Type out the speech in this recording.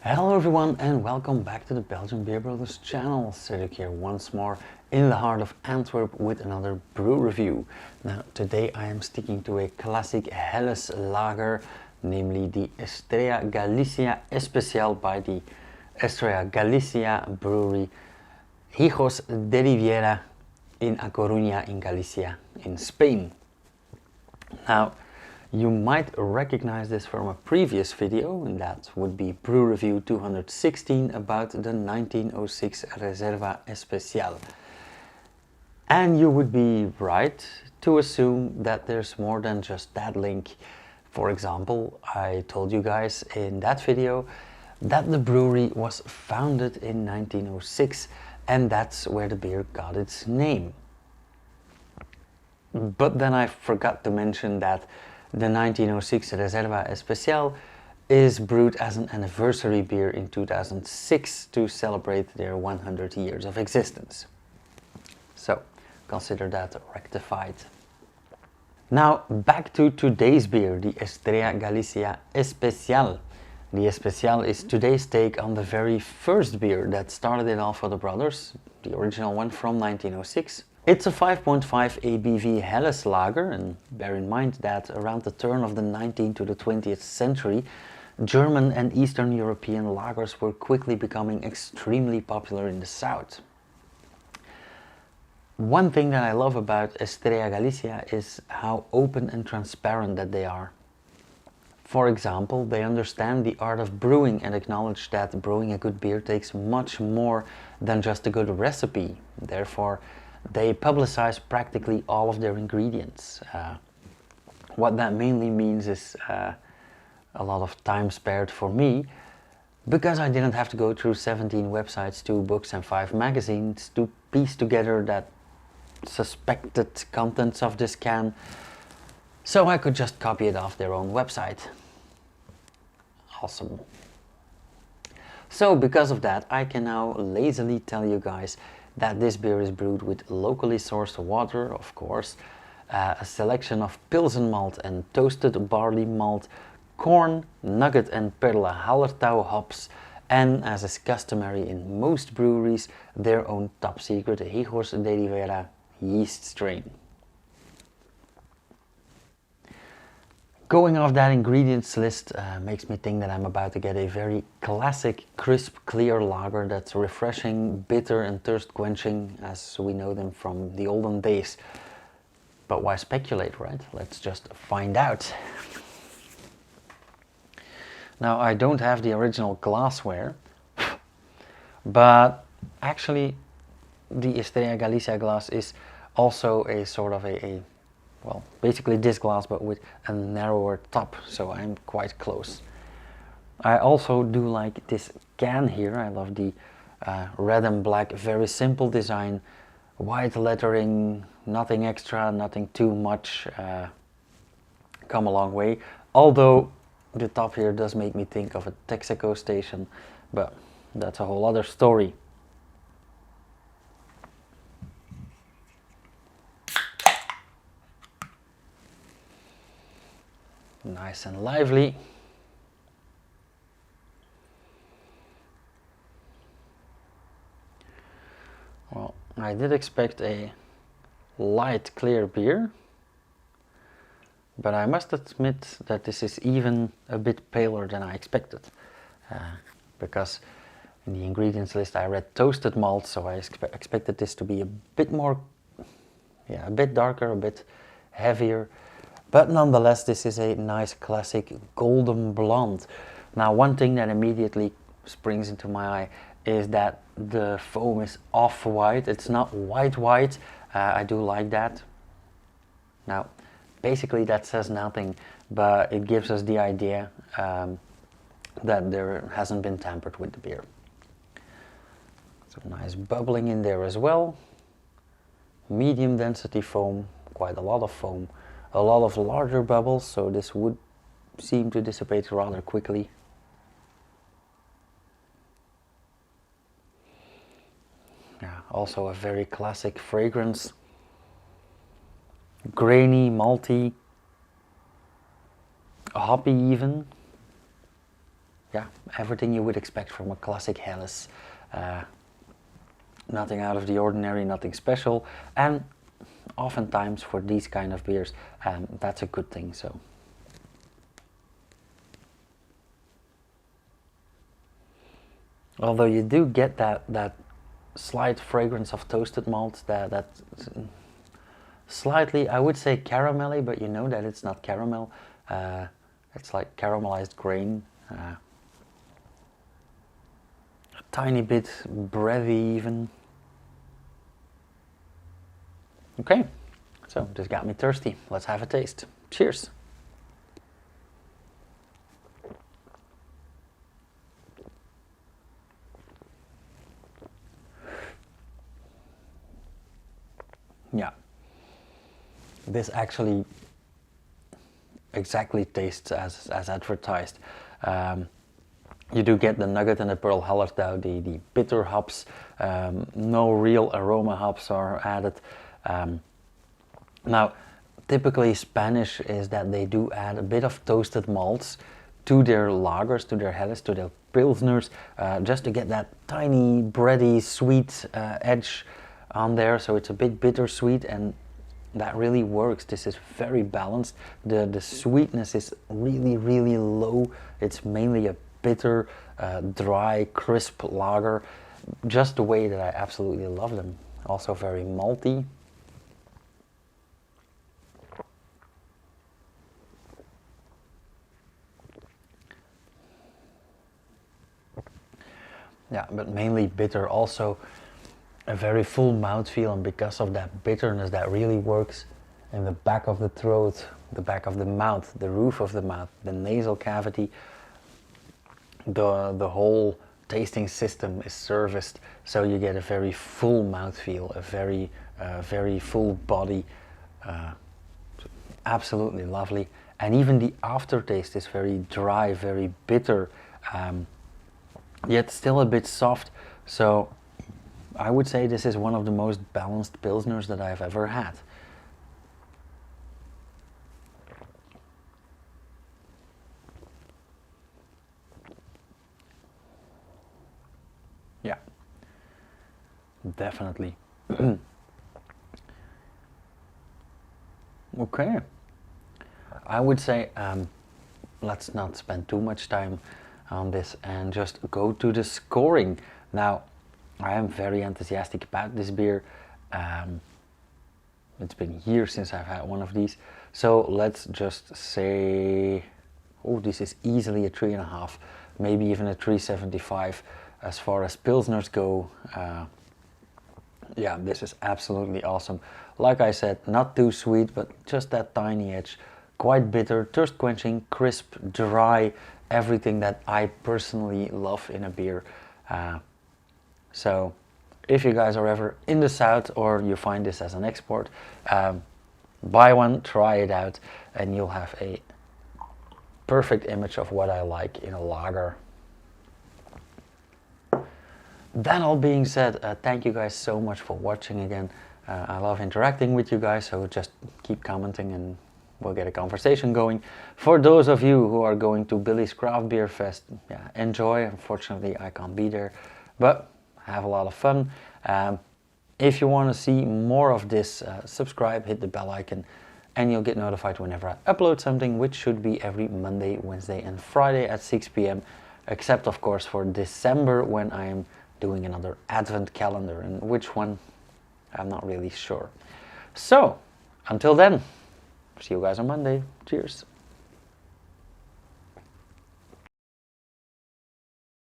Hello everyone and welcome back to the Belgian Beer Brothers channel. Cedric here once more in the heart of Antwerp with another brew review. Now today I am sticking to a classic Helles lager, namely the Estrella Galicia Especial by the Estrella Galicia Brewery, Hijos de Riviera in A Coruña in Galicia in Spain. Now you might recognize this from a previous video, and that would be Brew Review 216 about the 1906 Reserva Especial. And you would be right to assume that there's more than just that link. For example, I told you guys in that video that the brewery was founded in 1906, and that's where the beer got its name. But then I forgot to mention that the 1906 Reserva Especial is brewed as an anniversary beer in 2006 to celebrate their 100 years of existence. So consider that rectified. Now back to today's beer, the Estrella Galicia Especial. The Especial is today's take on the very first beer that started it all for the brothers, the original one from 1906. It's a 5.5 ABV Helles lager, and bear in mind that around the turn of the 19th to the 20th century, German and Eastern European lagers were quickly becoming extremely popular in the south. One thing that I love about Estrella Galicia is how open and transparent that they are. For example, they understand the art of brewing and acknowledge that brewing a good beer takes much more than just a good recipe. Therefore, they publicize practically all of their ingredients. What that mainly means is a lot of time spared for me, because I didn't have to go through 17 websites, 2 books and 5 magazines to piece together that suspected contents of this can, so I could just copy it off their own website. Awesome. So because of that, I can now lazily tell you guys that this beer is brewed with locally sourced water, of course, a selection of Pilsen malt and toasted barley malt, corn, nugget and perla Hallertau hops, and as is customary in most breweries, their own top secret Hijos de Riviera yeast strain. Going off that ingredients list makes me think that I'm about to get a very classic, crisp, clear lager that's refreshing, bitter and thirst quenching as we know them from the olden days. But why speculate, right? Let's just find out. Now I don't have the original glassware, but actually the Estrella Galicia glass is also a sort of well, basically this glass but with a narrower top, so I'm quite close. I also do like this can here. I love the red and black, very simple design, white lettering, nothing extra, nothing too much, come a long way. Although the top here does make me think of a Texaco station, but that's a whole other story. Nice and lively. Well, I did expect a light, clear beer, but I must admit that this is even a bit paler than I expected, because in the ingredients list I read toasted malt, so I expected this to be a bit more, a bit darker, a bit heavier. But nonetheless, this is a nice classic golden blonde. Now, one thing that immediately springs into my eye is that the foam is off-white. It's not white. I do like that. Now, basically that says nothing, but it gives us the idea that there hasn't been tampered with the beer. So nice bubbling in there as well. Medium density foam, quite a lot of foam. A lot of larger bubbles, so this would seem to dissipate rather quickly. Yeah, also a very classic fragrance. Grainy, malty, hoppy even. yeah, everything you would expect from a classic Helles. Nothing out of the ordinary, nothing special, and oftentimes for these kind of beers, that's a good thing. So although you do get that slight fragrance of toasted malt, that slightly, I would say caramelly, but you know that it's not caramel. It's like caramelized grain, a tiny bit breathy even. Okay, so this got me thirsty. Let's have a taste. Cheers. Yeah, this actually exactly tastes as advertised. You do get the nugget and the pearl hallertau, the bitter hops. No real aroma hops are added. Now, typically Spanish is that they do add a bit of toasted malts to their lagers, to their helles, to their pilsners, just to get that tiny bready sweet edge on there. So it's a bit bittersweet, and that really works. This is very balanced. The sweetness is really low. It's mainly a bitter, dry, crisp lager, just the way that I absolutely love them. Also very malty. Yeah, but mainly bitter. Also a very full mouthfeel, and because of that bitterness, that really works in the back of the throat, the back of the mouth, the roof of the mouth, the nasal cavity. The whole tasting system is serviced, so you get a very full mouthfeel, a very full body. Absolutely lovely. And even the aftertaste is very dry, very bitter, yet still a bit soft. So I would say this is one of the most balanced pilsners that I've ever had. Yeah, definitely. Okay, I would say let's not spend too much time on this and just go to the scoring. Now, I am very enthusiastic about this beer. It's been years since I've had one of these, so let's just say, oh, this is easily a 3.5, maybe even a 3.75 as far as pilsners go. Yeah, this is absolutely awesome. Like I said, not too sweet, but just that tiny edge. Quite bitter, thirst quenching, crisp, dry, everything that I personally love in a beer. So if you guys are ever in the south, or you find this as an export, buy one, try it out, and you'll have a perfect image of what I like in a lager. That all being said, thank you guys so much for watching again. I love interacting with you guys, so just keep commenting and we'll get a conversation going. For those of you who are going to Billy's Craft Beer Fest, yeah, enjoy. Unfortunately, I can't be there, but have a lot of fun. If you want to see more of this, subscribe, hit the bell icon, and you'll get notified whenever I upload something, which should be every Monday, Wednesday, and Friday at 6 p.m. Except, of course, for December, when I am doing another advent calendar, and which one, I'm not really sure. So, until then, see you guys on Monday. Cheers.